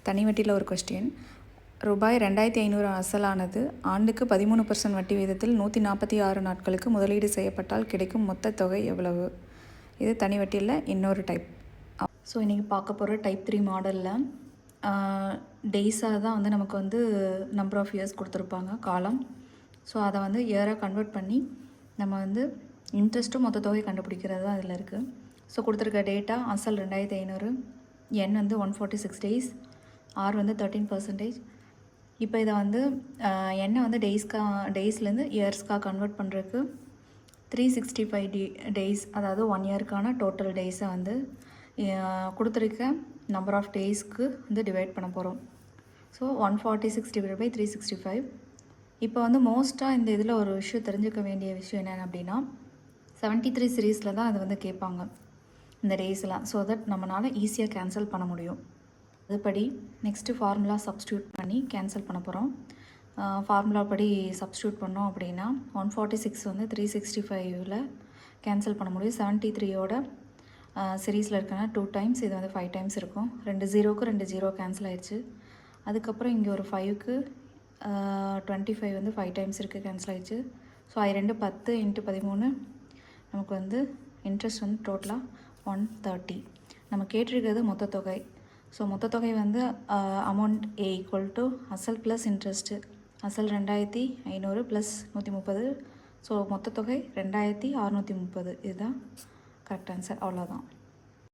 தனி வட்டியில் ஒரு கொஸ்டின். ரூபாய் 2500 அசலானது ஆண்டுக்கு 13% வட்டி வீதத்தில் 146 நாட்களுக்கு முதலீடு செய்யப்பட்டால் கிடைக்கும் மொத்த தொகை எவ்வளவு? இது தனி வட்டியில் இன்னொரு டைப். ஸோ இன்றைக்கி பார்க்க போகிற டைப் 3 மாடலில் டேஸாக தான் வந்து நமக்கு வந்து நம்பர் ஆஃப் இயர்ஸ் கொடுத்துருப்பாங்க, காலம். ஸோ அதை வந்து இயராக கன்வெர்ட் பண்ணி நம்ம வந்து இன்ட்ரெஸ்ட்டும் மொத்த தொகை கண்டுபிடிக்கிறது தான் அதில் இருக்குது. ஸோ கொடுத்துருக்க டேட்டா அசல் 2500, என் வந்து 146 டேஸ், ஆர் வந்து 13%. இப்போ இதை வந்து எண்ணை வந்து டேஸ்லேருந்து இயர்ஸ்க்காக கன்வெர்ட் பண்ணுறதுக்கு 365 டேஸ், அதாவது 1 இயர்க்கான டோட்டல் டேஸை வந்து கொடுத்துருக்க நம்பர் ஆஃப் டேஸ்க்கு வந்து டிவைட் பண்ண போகிறோம். So 146 divide by 365. இப்போ வந்து மோஸ்ட்டாக இந்த இதில் ஒரு விஷயம் தெரிஞ்சுக்க வேண்டிய விஷயம் என்னென்னு அப்படின்னா 73 சீரீஸில் தான் அது வந்து கேட்பாங்க இந்த டேஸ்லாம். ஸோ தட் நம்மளால் ஈஸியாக கேன்சல் பண்ண முடியும். அதுபடி நெக்ஸ்ட்டு ஃபார்முலா சப்ஸ்டியூட் பண்ணி கேன்சல் பண்ண போகிறோம். ஃபார்முலா படி சப்ஸ்டியூட் பண்ணோம் அப்படின்னா 146 வந்து 365ல் கேன்சல் பண்ண முடியும். 73யோட சீரீஸில் இருக்கனா 2 டைம்ஸ், இது வந்து 5 டைம்ஸ் இருக்கும். 2 0க்கு 2 0 கேன்சல் ஆயிடுச்சு. அதுக்கப்புறம் இங்கே ஒரு 5க்கு 25 வந்து 5 டைம்ஸ் இருக்குது, கேன்சல் ஆயிடுச்சு. ஸோ 2 10 × 13 நமக்கு வந்து இன்ட்ரெஸ்ட் வந்து டோட்டலாக 130. நம்ம கேட்டிருக்கிறது மொத்த தொகை. ஸோ மொத்த தொகை வந்து அமௌண்ட் A = அசல் ப்ளஸ் இன்ட்ரெஸ்ட்டு. அசல் 2500 ப்ளஸ் 130. ஸோ மொத்த தொகை 2630. இதுதான் கரெக்ட் ஆன்சர். அவ்வளோதான்.